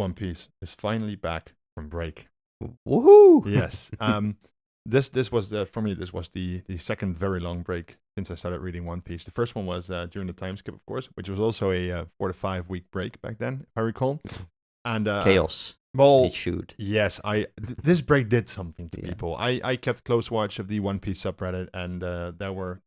One Piece is finally back from break. Woohoo! Yes. This was for me. This was the second very long break since I started reading One Piece. The first one was during the time skip, of course, which was also a 4 to 5 week break back then, if I recall. And Chaos. Well, It should. yes, this break did something to people. I kept close watch of the One Piece subreddit, and there were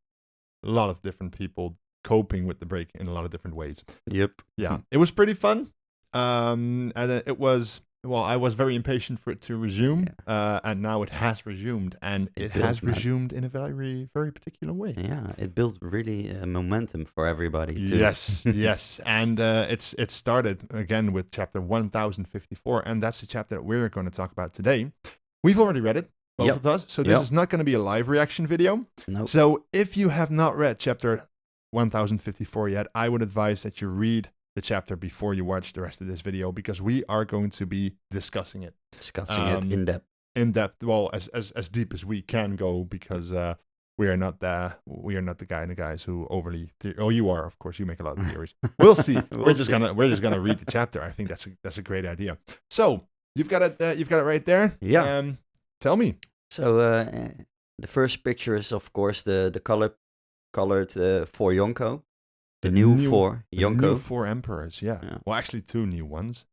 a lot of different people coping with the break in a lot of different ways. Yep. Yeah, it was pretty fun. And it was, well, I was very impatient for it to resume, and now it has resumed, and it has resumed in a very, very particular way. Yeah, it built really momentum for everybody too. Yes, and it started again with chapter 1054, and that's the chapter that we're going to talk about today. We've already read it, both of us, so this is not going to be a live reaction video. Nope. So if you have not read chapter 1054 yet, I would advise that you read the chapter before you watch the rest of this video, because we are going to be discussing it. It in depth. In depth, well, as deep as we can go, because we are not the guys who overly. You are, of course. You make a lot of theories. We'll see. We're just gonna read the chapter. I think that's a great idea. So you've got it right there. Yeah. Tell me. So the first picture is, of course, the colored for Yonko. The new four Yonko. New 4 emperors. Yeah. Well, actually, 2 new ones.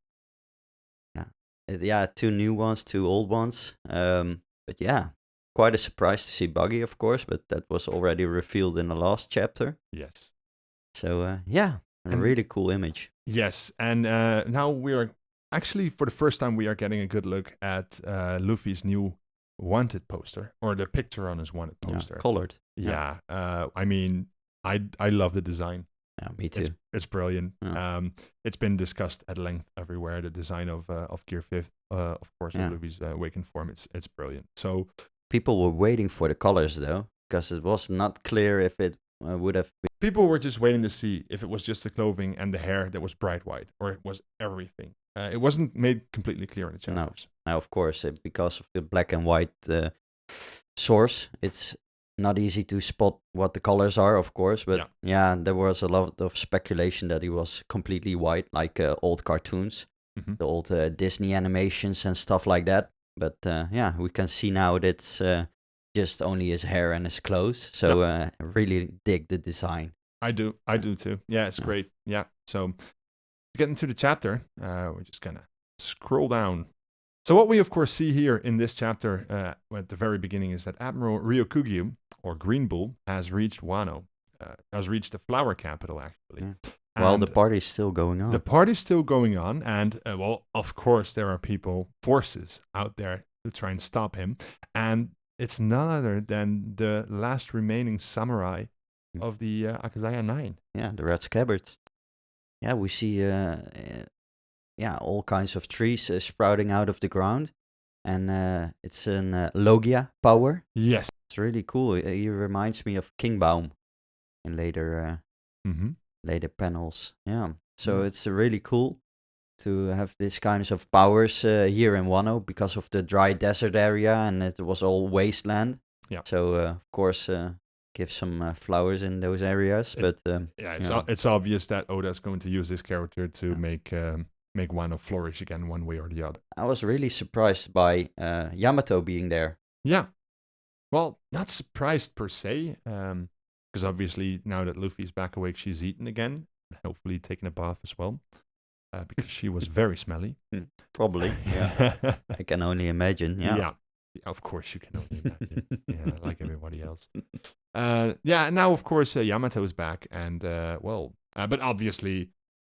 Yeah, 2 new ones, 2 old ones. But yeah, quite a surprise to see Buggy, of course, but that was already revealed in the last chapter. Yes. So a really cool image. Yes, and now we are actually, for the first time, we are getting a good look at Luffy's new wanted poster, or the picture on his wanted poster. Colored. Yeah. I mean, I love the design. Yeah, me too. It's brilliant. Yeah. It's been discussed at length everywhere. The design of Gear 5th, of course, of Luffy's awakened form. It's brilliant. So people were waiting for the colors though, because it was not clear if it would have been. People were just waiting to see if it was just the clothing and the hair that was bright white, or it was everything. It wasn't made completely clear in the chapters. Now, of course, because of the black and white source, it's not easy to spot what the colors are, of course. But there was a lot of speculation that he was completely white, like old cartoons, the old Disney animations and stuff like that. But we can see now that it's just only his hair and his clothes. So I really dig the design. I do too. Yeah, it's great. Yeah. So to get into the chapter, we're just gonna scroll down. So what we of course see here in this chapter at the very beginning is that Admiral Ryokugyu, or Green Bull, has reached Wano, has reached the flower capital actually. Yeah. Well, the party's still going on. The party's still going on, and well, of course there are forces out there to try and stop him, and it's none other than the last remaining samurai of the Akazaya 9. Yeah, the Red Scabbards. Yeah, we see all kinds of trees sprouting out of the ground, and it's an Logia power. Yes. It's really cool. He reminds me of King Baum in later panels. Yeah, so it's really cool to have this kinds of powers here in Wano, because of the dry desert area, and it was all wasteland. Yeah. So of course, give some flowers in those areas. It's obvious that Oda's going to use this character to make Wano flourish again, one way or the other. I was really surprised by Yamato being there. Yeah. Well, not surprised per se, because obviously now that Luffy's back awake, she's eaten again, hopefully taking a bath as well, because she was very smelly. Probably, yeah. I can only imagine, yeah. Of course you can only imagine, like everybody else. Now of course Yamato is back, and but obviously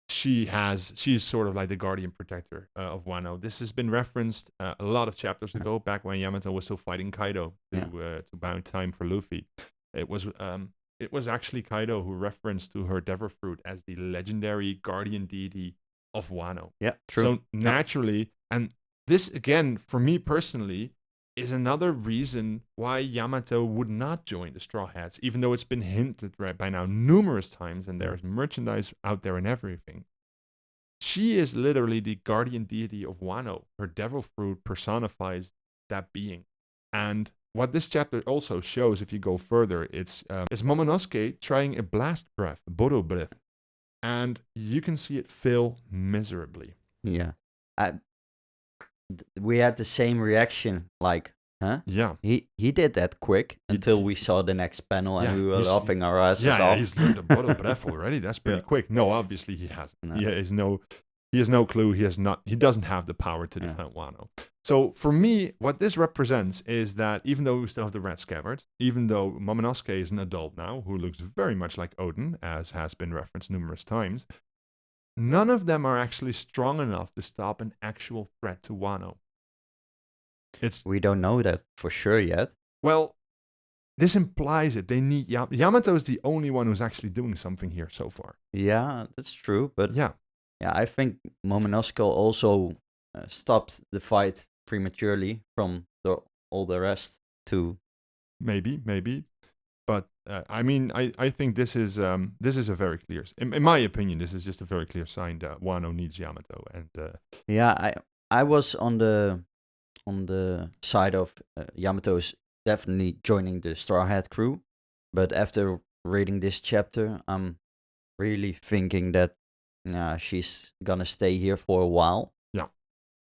she's sort of like the guardian protector of Wano. This has been referenced a lot of chapters ago, back when Yamato was still fighting Kaido to buy time for Luffy. It was actually Kaido who referenced to her Devil Fruit as the legendary guardian deity of Wano. Yeah, true. So naturally, and this again, for me personally, is another reason why Yamato would not join the Straw Hats, even though it's been hinted right by now numerous times, and there's merchandise out there and everything. She is literally the guardian deity of Wano. Her Devil Fruit personifies that being. And what this chapter also shows, if you go further, it's Momonosuke trying a blast breath, Bodo breath, and you can see it fail miserably. Yeah. we had the same reaction, like, huh? Yeah. He did that quick until we saw the next panel and we were he's- laughing our asses off. he's learned a bottle breath already. That's pretty quick. No, obviously he hasn't. No. He has no clue. He doesn't have the power to defend Wano. So for me, what this represents is that even though we still have the red scabbards, even though Momonosuke is an adult now, who looks very much like Odin, as has been referenced numerous times, none of them are actually strong enough to stop an actual threat to Wano. We don't know that for sure yet. Well, this implies it. They need Yamato is the only one who's actually doing something here so far. Yeah, that's true. But yeah, I think Momonosuke also stopped the fight prematurely from all the rest too. Maybe. But I mean, I think this is a very clear. In my opinion, this is just a very clear sign that Wano needs Yamato. And I was on the side of Yamato's definitely joining the Straw Hat crew, but after reading this chapter, I'm really thinking that she's gonna stay here for a while. Yeah.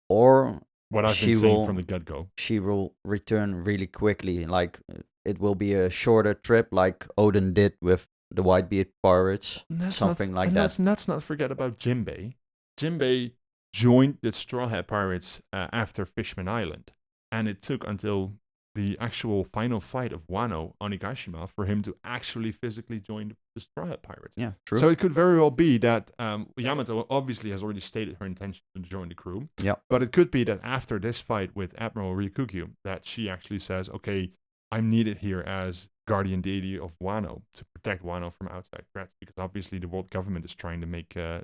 Or what I've been saying from the get-go. She will return really quickly. Like it will be a shorter trip, like Odin did with the Whitebeard pirates, something like that. Let's not forget about Jinbei. Jinbei joined the Straw Hat Pirates after Fishman Island, and it took until the actual final fight of Wano on Onigashima for him to actually physically join the Straw Hat Pirates. Yeah, true. So it could very well be that Yamato obviously has already stated her intention to join the crew. Yeah. But it could be that after this fight with Admiral Ryukyu, that she actually says, okay, I'm needed here as guardian deity of Wano to protect Wano from outside threats, because obviously the world government is trying to make a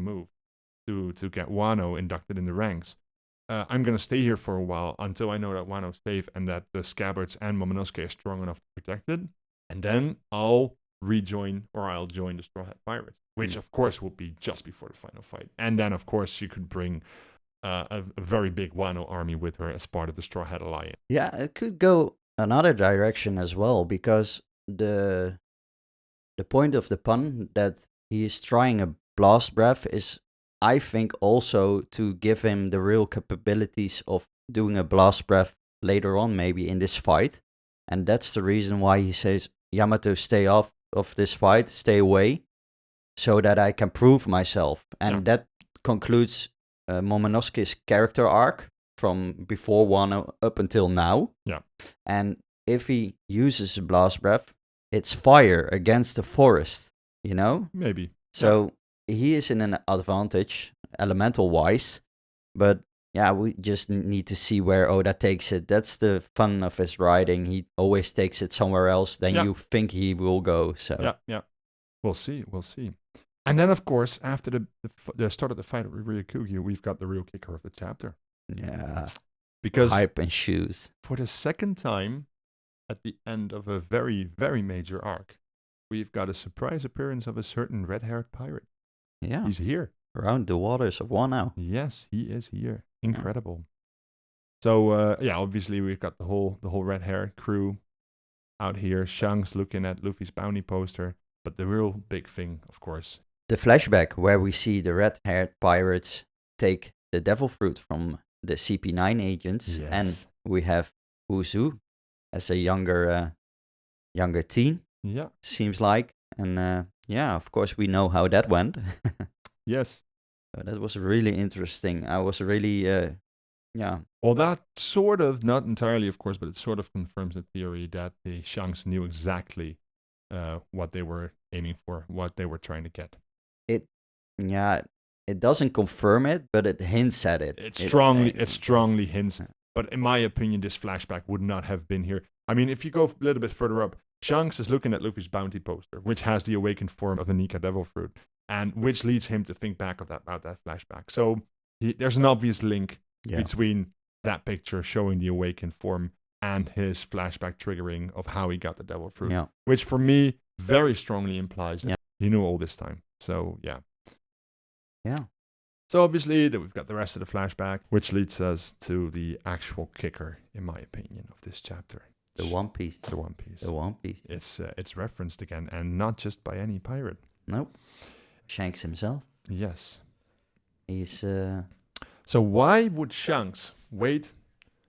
move to get Wano inducted in the ranks. I'm going to stay here for a while until I know that Wano's safe and that the Scabbards and Momonosuke are strong enough to protect it. And then I'll join the Straw Hat Pirates, which of course will be just before the final fight. And then, of course, she could bring a very big Wano army with her as part of the Straw Hat Alliance. Yeah, it could go another direction as well, because the point of the pun that he is trying a blast breath is, I think, also to give him the real capabilities of doing a blast breath later on, maybe in this fight. And that's the reason why he says, Yamato, stay off of this fight, stay away, so that I can prove myself. And that concludes Momonosuke's character arc from before Wano up until now. Yeah. And if he uses a blast breath, it's fire against the forest, you know? Maybe. So he is in an advantage, elemental wise, but yeah, we just need to see where Oda takes it. That's the fun of his writing. He always takes it somewhere else than you think he will go. So yeah, we'll see. And then, of course, after the start of the fight with Ryukyu, we've got the real kicker of the chapter. Yeah, because hype and shoes. For the second time, at the end of a very, very major arc, we've got a surprise appearance of a certain red-haired pirate. Yeah. He's here. Around the waters of Wano. Yes, he is here. Incredible. So, obviously we've got the whole red-haired crew out here. Shanks looking at Luffy's bounty poster. But the real big thing, of course. The flashback where we see the red-haired pirates take the devil fruit from the CP9 agents. Yes. And we have Uzu as a younger teen. Yeah. Seems like. And of course, we know how that went. Yes. So that was really interesting. I was really, Well, that sort of, not entirely, of course, but it sort of confirms the theory that the Shanks knew exactly what they were aiming for, what they were trying to get. It doesn't confirm it, but it hints at it. It strongly hints. But in my opinion, this flashback would not have been here. I mean, if you go a little bit further up, Shanks is looking at Luffy's bounty poster, which has the awakened form of the Nika Devil Fruit, and which leads him to think back about that flashback. So there's an obvious link between that picture showing the awakened form and his flashback triggering of how he got the Devil Fruit, which for me very strongly implies that he knew all this time. So, yeah. So obviously that we've got the rest of the flashback, which leads us to the actual kicker, in my opinion, of this chapter. The One Piece. The One Piece. The One Piece. It's referenced again, and not just by any pirate. Nope. Shanks himself. Yes. He's So why would Shanks wait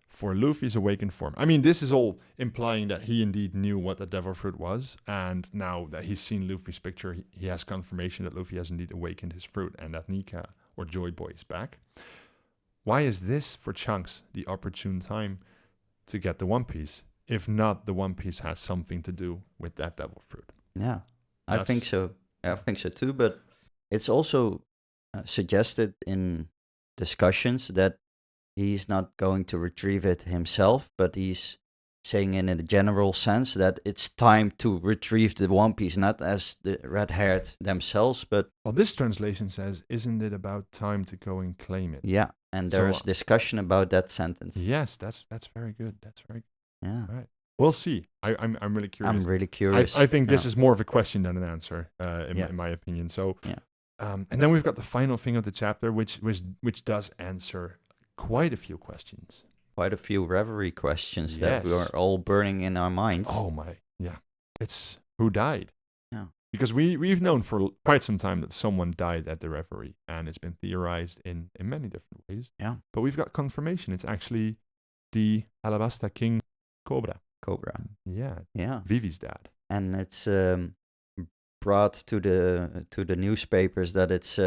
for Luffy's awakened form? I mean, this is all implying that he indeed knew what the devil fruit was, and now that he's seen Luffy's picture, he has confirmation that Luffy has indeed awakened his fruit and that Nika or Joy Boy is back. Why is this for Shanks the opportune time to get the One Piece? If not, the One Piece has something to do with that devil fruit. Yeah, I think so. I think so too. But it's also suggested in discussions that he's not going to retrieve it himself, but he's saying in a general sense that it's time to retrieve the One Piece, not as the Red-Haired themselves, but... Well, this translation says, isn't it about time to go and claim it? Yeah, and there is discussion about that sentence. Yes, that's very good. That's very good. Yeah. Right. We'll see. I'm really curious. I'm really curious. I think this is more of a question than an answer, in my opinion. So, and then we've got the final thing of the chapter, which does answer quite a few questions. Quite a few reverie questions that were all burning in our minds. Oh my, yeah. It's who died. Yeah. Because we've known for quite some time that someone died at the reverie, and it's been theorized in many different ways. Yeah. But we've got confirmation. It's actually the Alabasta King Cobra. Yeah. Vivi's dad. And it's brought to the newspapers that it's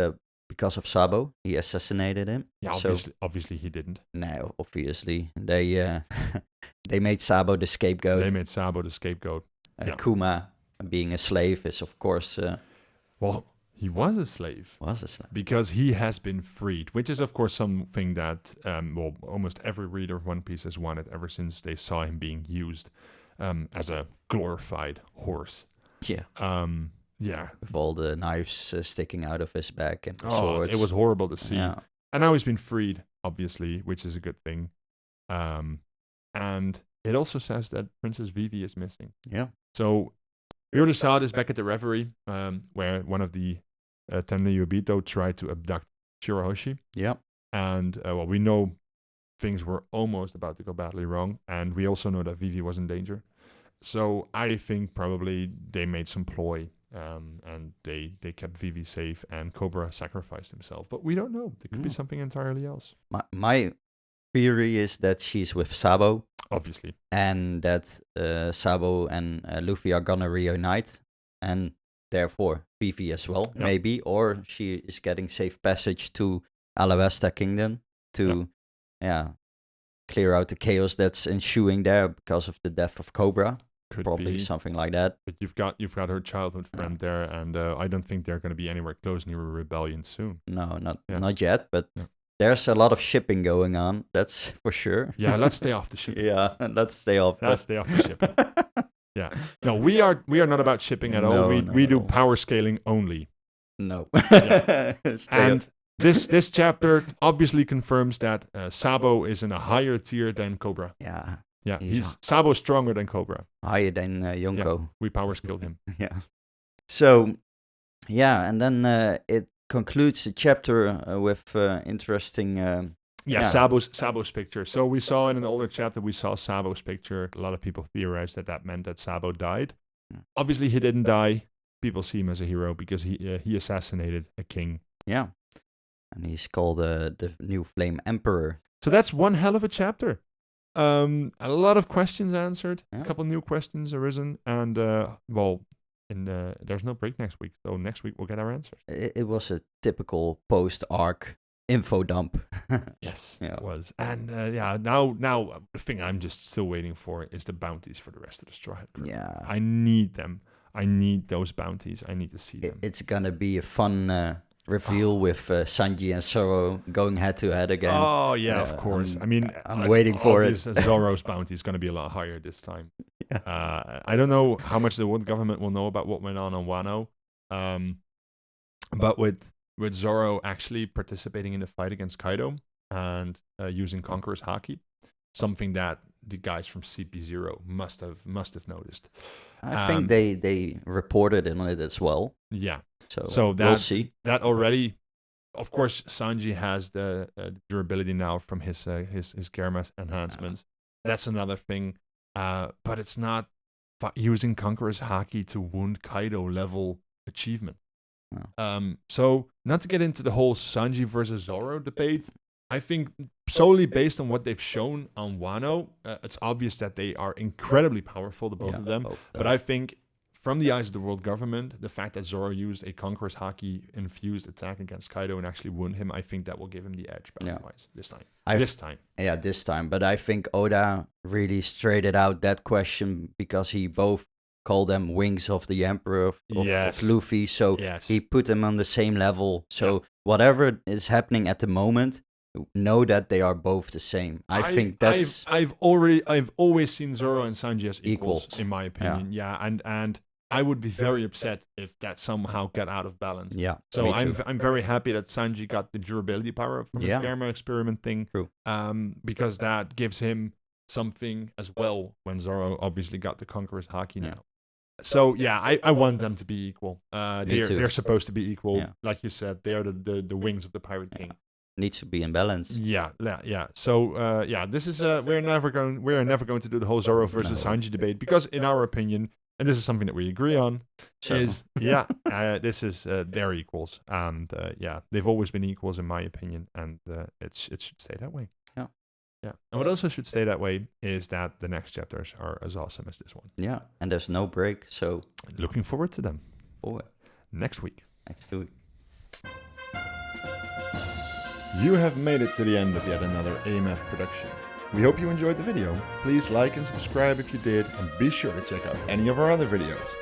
because of Sabo. He assassinated him. Yeah, obviously he didn't. No, obviously. They they made Sabo the scapegoat. Kuma being a slave is, of course... well, he was a slave. Because he has been freed, which is, of course, something that almost every reader of One Piece has wanted ever since they saw him being used as a glorified horse. Yeah. Yeah. With all the knives sticking out of his back and the swords. It was horrible to see. Yeah. And now he's been freed, obviously, which is a good thing. And it also says that Princess Vivi is missing. Yeah. So we already saw this back at the reverie, where one of the Tenryubito tried to abduct Shirahoshi. Yeah. And, we know things were almost about to go badly wrong. And we also know that Vivi was in danger. So I think probably they made some ploy, and they kept Vivi safe, and Cobra sacrificed himself. But we don't know. It could be something entirely else. My theory is that she's with Sabo. Obviously. And that Sabo and Luffy are gonna reunite, and therefore Vivi as well, maybe. Or she is getting safe passage to Alabasta Kingdom to clear out the chaos that's ensuing there because of the death of Cobra. Could probably be something like that. But you've got her childhood friend there, and I don't think they're going to be anywhere close near a rebellion soon. No, not yet. But there's a lot of shipping going on. That's for sure. Yeah, let's stay off the shipping. Let's stay off. Let's stay off the shipping. Yeah. No, we are not about shipping at all. We do power scaling only. No. And this chapter obviously confirms that Sabo is in a higher tier than Cobra. Yeah. Yeah, he's Sabo's stronger than Cobra. Higher than Yonko. Yeah, we power skilled him. Yeah. So, and then it concludes the chapter with interesting... Sabo's picture. So we saw in an older chapter, we saw Sabo's picture. A lot of people theorized that meant that Sabo died. Obviously, he didn't die. People see him as a hero because he assassinated a king. Yeah. And he's called the new Flame Emperor. So that's one hell of a chapter. A lot of questions answered. A couple new questions arisen. And, there's no break next week. So next week we'll get our answers. It was a typical post-arc info dump. Yes, it was. And now the thing I'm just still waiting for is the bounties for the rest of the Straw Hat crew. Yeah. I need them. I need those bounties. I need to see them. It's gonna be a fun reveal with Sanji and Zoro going head to head again. Oh yeah, of course. I'm waiting for it. Zoro's bounty is going to be a lot higher this time. I don't know how much the world government will know about what went on Wano, but with Zoro actually participating in the fight against Kaido and using Conqueror's Haki, something that the guys from CP0 must have noticed. I think they reported on it as well. Yeah. So we'll see. That already, of course, Sanji has the durability now from his Germa enhancements. That's another thing. But it's not using Conqueror's Haki to wound Kaido level achievement. No. So not to get into the whole Sanji versus Zoro debate, I think solely based on what they've shown on Wano, it's obvious that they are incredibly powerful, the both of them. But I think from the eyes of the world government, the fact that Zoro used a Conqueror's Haki infused attack against Kaido and actually won him, I think that will give him the edge battle-wise this time. This time. But I think Oda really straightened out that question because he both called them wings of the Emperor of Luffy. So he put them on the same level. So whatever is happening at the moment, know that they are both the same. I think that's... I've always seen Zoro and Sanji as equals. In my opinion. Yeah, and I would be very upset if that somehow got out of balance. Yeah. So I'm very happy that Sanji got the durability power from his Gamma experiment thing. True. Because that gives him something as well when Zoro obviously got the Conqueror's Haki now. So yeah, I want them to be equal. They're supposed to be equal. Yeah. Like you said, they are the wings of the Pirate King. Needs to be in balance. Yeah. So this is we're never going to do the whole Zoro versus Sanji debate because in our opinion, and this is something that we agree on, this is they're equals, and they've always been equals in my opinion, and it should stay that way. Yeah. And what also should stay that way is that the next chapters are as awesome as this one. Yeah, and there's no break, so looking forward to them. Next week. You have made it to the end of yet another AMF production. We hope you enjoyed the video. Please like and subscribe if you did, and be sure to check out any of our other videos.